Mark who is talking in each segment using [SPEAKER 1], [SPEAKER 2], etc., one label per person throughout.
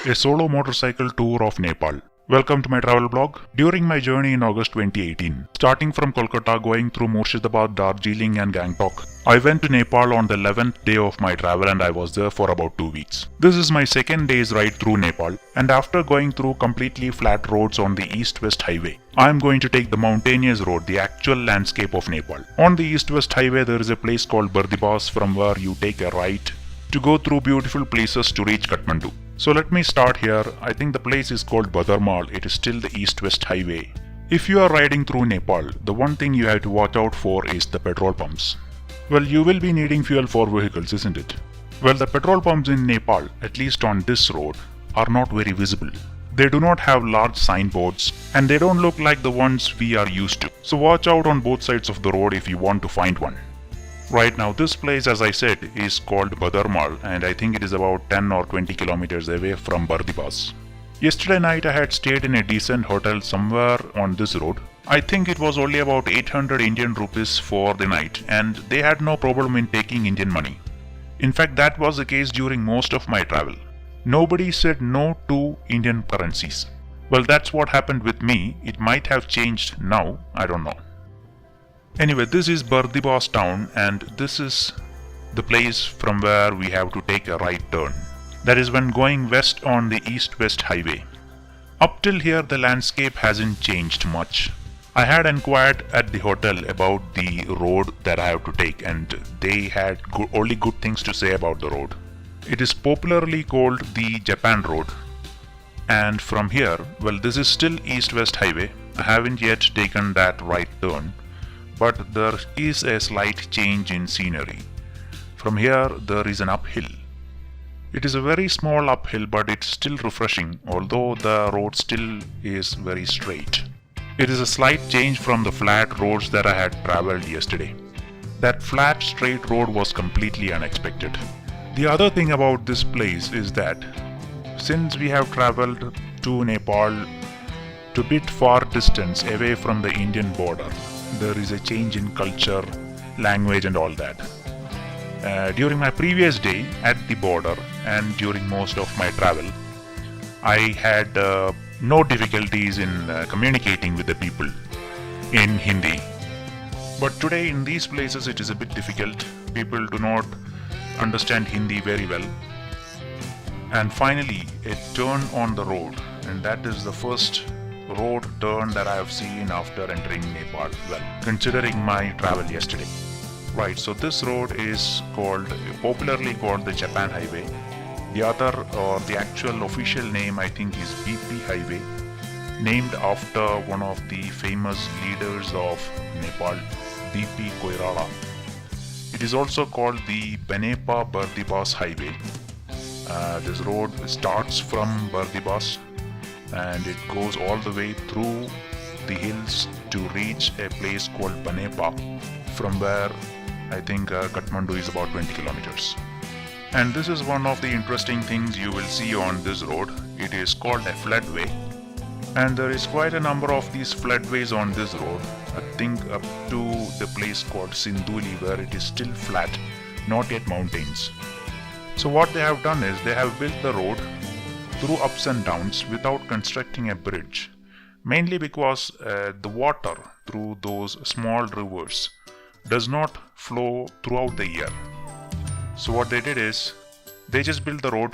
[SPEAKER 1] a solo motorcycle tour of Nepal. Welcome to my travel blog. During my journey in August 2018, starting from Kolkata going through Murshidabad, Darjeeling and Gangtok, I went to Nepal on the 11th day of my travel and I was there for about 2 weeks. This is my second day's ride through Nepal, and after going through completely flat roads on the East-West Highway, I am going to take the mountainous road, the actual landscape of Nepal. On the East-West Highway there is a place called Bardibas from where you take a right to go through beautiful places to reach Kathmandu. So let me start here. I think the place is called Bardibas. It is still the East-West Highway. If you are riding through Nepal, the one thing you have to watch out for is the petrol pumps. Well, you will be needing fuel for vehicles, isn't it? Well, the petrol pumps in Nepal, at least on this road, are not very visible. They do not have large signboards and they don't look like the ones we are used to. So watch out on both sides of the road if you want to find one. Right now, this place, as I said, is called Bardibas, and I think it is about 10 or 20 kilometers away from Bardibas. Yesterday night I had stayed in a decent hotel somewhere on this road. I think it was only about 800 Indian rupees for the night, and they had no problem in taking Indian money. In fact, that was the case during most of my travel. Nobody said no to Indian currencies. Well, that's what happened with me. It might have changed now, I don't know. Anyway, this is Bardibas town and this is the place from where we have to take a right turn. That is when going west on the East-West Highway. Up till here the landscape hasn't changed much. I had inquired at the hotel about the road that I have to take and they had only good things to say about the road. It is popularly called the Japan Road. And from here, well, this is still East-West Highway. I haven't yet taken that right turn. But there is a slight change in scenery. From here there is an uphill. It is a very small uphill, but it's still refreshing, although the road still is very straight. It is a slight change from the flat roads that I had travelled yesterday. That flat straight road was completely unexpected. The other thing about this place is that since we have travelled to Nepal to a bit far distance away from the Indian border, there is a change in culture, language and all that. During my previous day at the border and during most of my travel, I had no difficulties in communicating with the people in Hindi. But today in these places it is a bit difficult. People do not understand Hindi very well. And finally, a turn on the road, and that is the first road turn that I have seen after entering Nepal, well, considering my travel yesterday. Right, so this road is popularly called the Japan Highway. The other, or the actual official name, I think is BP Highway, named after one of the famous leaders of Nepal, BP Koirala. It is also called the Banepa Bardibas Highway. This road starts from Bardibas and it goes all the way through the hills to reach a place called Banepa, from where I think Kathmandu is about 20 kilometers. And this is one of the interesting things you will see on this road. It is called a floodway, and there is quite a number of these floodways on this road. I think up to the place called Sindhuli, where it is still flat, not yet mountains. So what they have done is they have built the road through ups and downs without constructing a bridge, mainly because the water through those small rivers does not flow throughout the year. So what they did is they just built the road,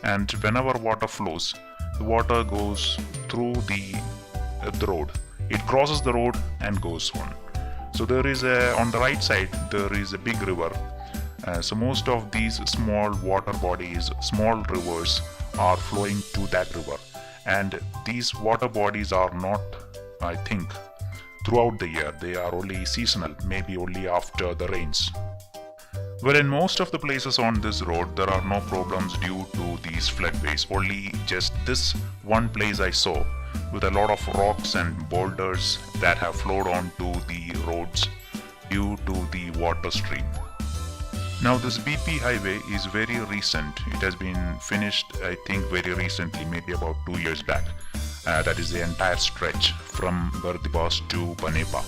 [SPEAKER 1] and whenever water flows, the water goes through the road. It crosses the road and goes on. So there is on the right side there is a big river. So most of these small water bodies, small rivers, are flowing to that river, and these water bodies are not, I think, throughout the year. They are only seasonal, maybe only after the rains. Well, in most of the places on this road there are no problems due to these floodways. Only just this one place I saw with a lot of rocks and boulders that have flowed onto the roads due to the water stream. Now this BP highway is very recent. It has been finished, I think, very recently, maybe about 2 years back. That is the entire stretch from Bardibas to Banepa.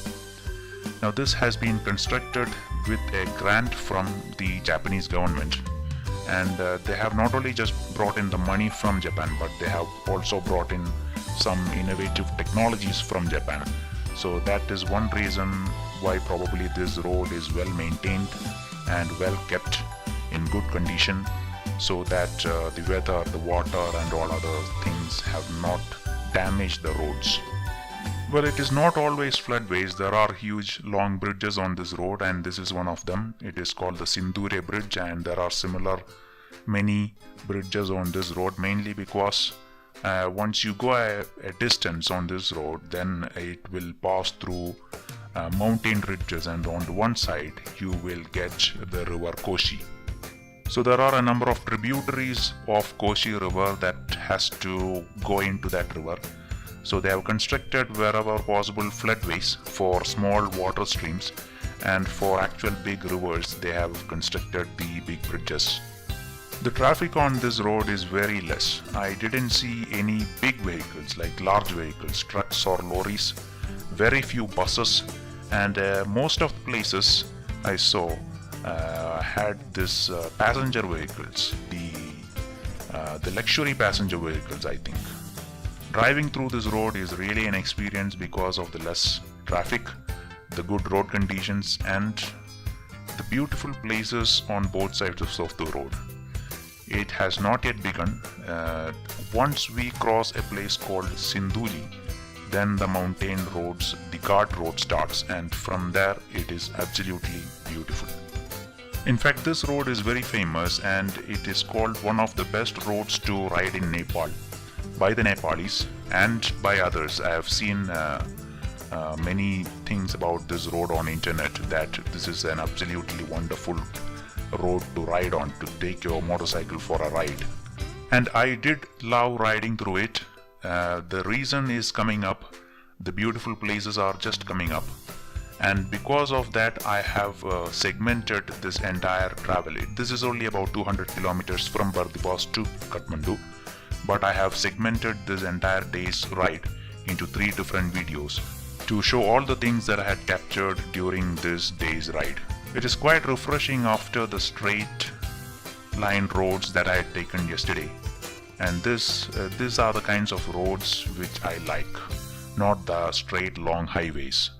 [SPEAKER 1] Now this has been constructed with a grant from the Japanese government And they have not only just brought in the money from Japan, but they have also brought in some innovative technologies from Japan. So that is one reason why probably this road is well maintained and well kept in good condition, so that the weather, the water and all other things have not damaged the roads. Well, it is not always floodways. There are huge long bridges on this road, and this is one of them. It is called the Sindhuli Bridge, and there are similar many bridges on this road, mainly because once you go a distance on this road, then it will pass through mountain ridges, and on one side you will get the river Koshi. So there are a number of tributaries of Koshi river that has to go into that river. So they have constructed wherever possible floodways for small water streams, and for actual big rivers they have constructed the big bridges. The traffic on this road is very less. I didn't see any big vehicles like large vehicles, trucks or lorries, very few buses, and most of the places I saw had this passenger vehicles, the luxury passenger vehicles, I think. Driving through this road is really an experience because of the less traffic, the good road conditions and the beautiful places on both sides of the road. It has not yet begun. Once we cross a place called Sindhuli, then the mountain roads, the ghat road starts, and from there it is absolutely beautiful. In fact, this road is very famous and it is called one of the best roads to ride in Nepal by the Nepalis and by others. I have seen many things about this road on internet, that this is an absolutely wonderful road to ride on, to take your motorcycle for a ride. And I did love riding through it. The reason is coming up. The beautiful places are just coming up, and because of that I have segmented this entire travel. This is only about 200 kilometers from Bardibas to Kathmandu, but I have segmented this entire day's ride into 3 different videos to show all the things that I had captured during this day's ride. It is quite refreshing after the straight line roads that I had taken yesterday, and these are the kinds of roads which I like, not the straight long highways.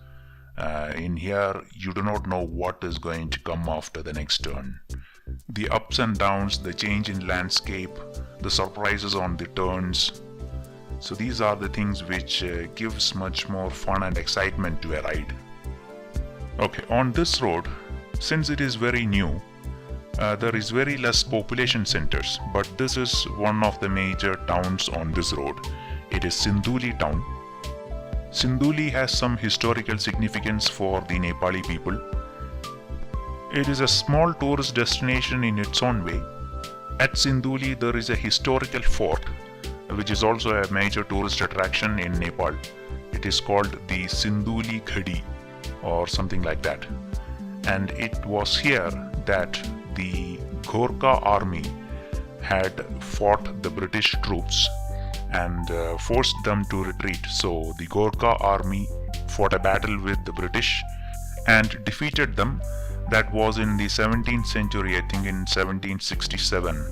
[SPEAKER 1] In here you do not know what is going to come after the next turn. The ups and downs, the change in landscape, the surprises on the turns. So these are the things which gives much more fun and excitement to a ride. Okay, on this road, since it is very new, there is very less population centers, but this is one of the major towns on this road. It is Sindhuli town. Sindhuli has some historical significance for the Nepali people. It is a small tourist destination in its own way. At Sindhuli there is a historical fort, which is also a major tourist attraction in Nepal. It is called the Sindhuli Ghadi or something like that. And it was here that the Gorkha army had fought the British troops and forced them to retreat. So the Gorkha army fought a battle with the British and defeated them. That was in the 17th century, I think in 1767.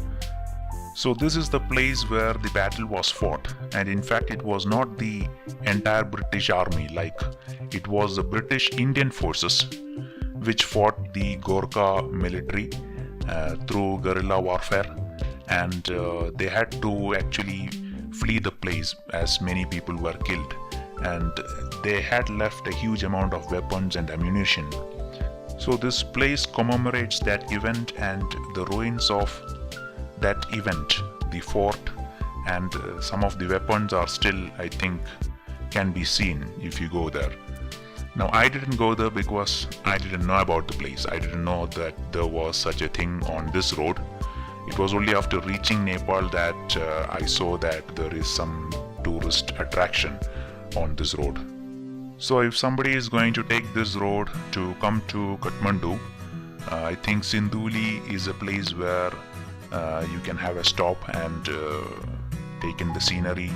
[SPEAKER 1] So this is the place where the battle was fought, and in fact it was not the entire British army, like it was the British Indian forces which fought the Gorkha military through guerrilla warfare, and they had to actually flee the place as many people were killed, and they had left a huge amount of weapons and ammunition. So this place commemorates that event, and the ruins of that event, the fort and some of the weapons are still, I think, can be seen if you go there. Now I didn't go there because I didn't know about the place. I didn't know that there was such a thing on this road. It was only after reaching Nepal that I saw that there is some tourist attraction on this road. So if somebody is going to take this road to come to Kathmandu, I think Sindhuli is a place where you can have a stop and take in the scenery,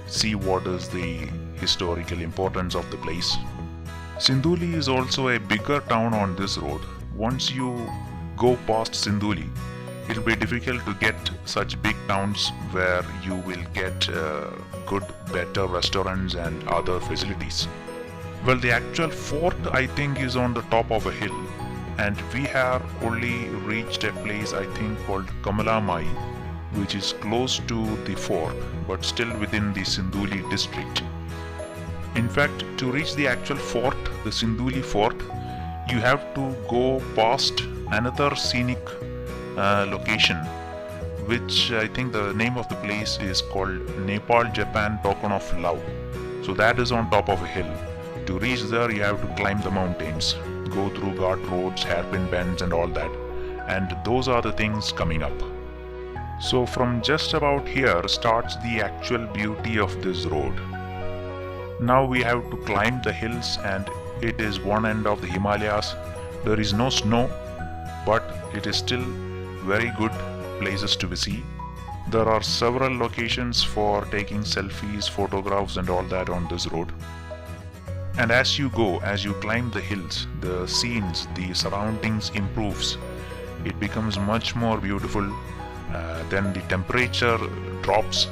[SPEAKER 1] see what is the historical importance of the place. Sindhuli is also a bigger town on this road. Once you go past Sindhuli, It'll be difficult to get such big towns where you will get good, better restaurants and other facilities. Well, the actual fort I think is on the top of a hill, and we have only reached a place I think called Kamalamai, which is close to the fort but still within the Sindhuli district. In fact, to reach the actual fort, the Sindhuli fort, you have to go past another scenic location, which I think the name of the place is called Nepal Japan Token of Love. So that is on top of a hill. To reach there, you have to climb the mountains, go through ghat roads, hairpin bends and all that, and those are the things coming up. So from just about here starts the actual beauty of this road. Now we have to climb the hills, and it is one end of the Himalayas. There is no snow, but it is still very good places to see. There are several locations for taking selfies, photographs and all that on this road. And as you go, as you climb the hills, the scenes, the surroundings improves. It becomes much more beautiful. Then the temperature drops,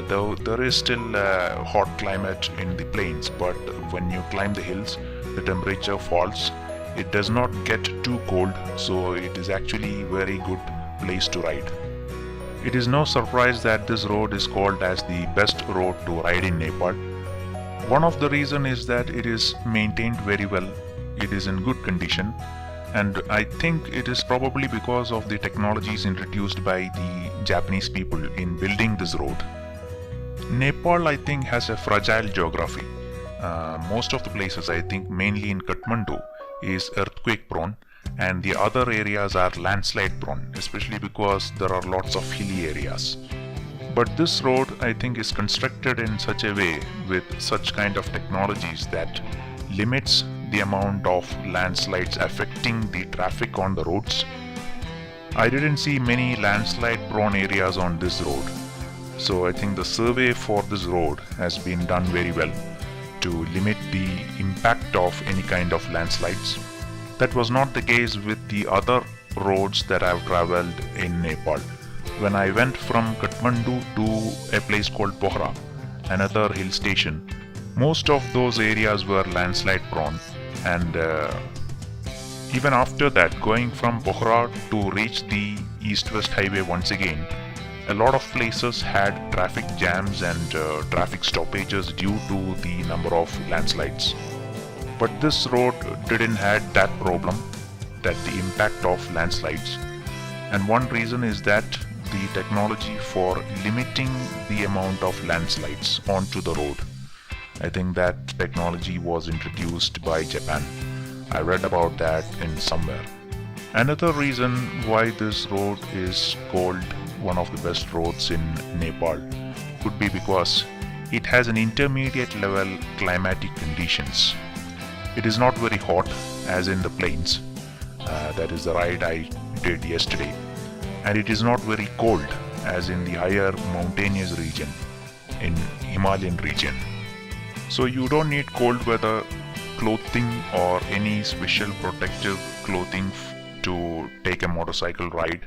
[SPEAKER 1] though there is still a hot climate in the plains, but when you climb the hills, the temperature falls. It does not get too cold, so it is actually very good place to ride. It is no surprise that this road is called as the best road to ride in Nepal. One of the reason is that it is maintained very well. It is in good condition, and I think it is probably because of the technologies introduced by the Japanese people in building this road. Nepal, I think, has a fragile geography. Most of the places, I think mainly in Kathmandu, is earthquake prone, and the other areas are landslide prone, especially because there are lots of hilly areas. But this road, I think, is constructed in such a way with such kind of technologies that limits the amount of landslides affecting the traffic on the roads. I didn't see many landslide prone areas on this road, so I think the survey for this road has been done very well to limit the impact of any kind of landslides. That was not the case with the other roads that I've traveled in Nepal. When I went from Kathmandu to a place called Pokhara, another hill station, most of those areas were landslide prone, and even after that, going from Pokhara to reach the east-west highway once again, a lot of places had traffic jams and traffic stoppages due to the number of landslides. But this road didn't have that problem, that the impact of landslides. And one reason is that the technology for limiting the amount of landslides onto the road, I think that technology was introduced by Japan. I read about that in somewhere. Another reason why this road is called one of the best roads in Nepal could be because it has an intermediate level climatic conditions. It is not very hot as in the plains, that is the ride I did yesterday, and it is not very cold as in the higher mountainous region, in Himalayan region. So you don't need cold weather clothing or any special protective clothing to take a motorcycle ride.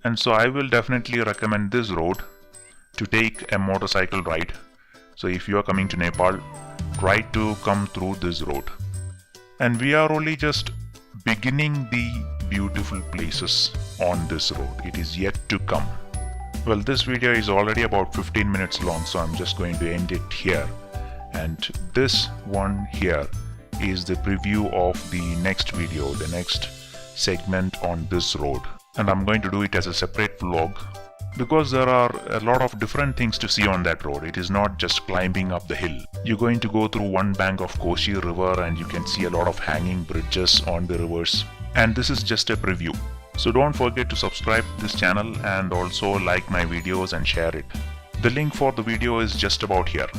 [SPEAKER 1] And so I will definitely recommend this road to take a motorcycle ride. So if you are coming to Nepal, try to come through this road. And we are only just beginning the beautiful places on this road. It is yet to come. Well, this video is already about 15 minutes long, so I'm just going to end it here. And this one here is the preview of the next video, the next segment on this road. And I'm going to do it as a separate vlog because there are a lot of different things to see on that road. It is not just climbing up the hill. You're going to go through one bank of Koshi river and you can see a lot of hanging bridges on the rivers. And this is just a preview. So don't forget to subscribe to this channel and also like my videos and share it. The link for the video is just about here.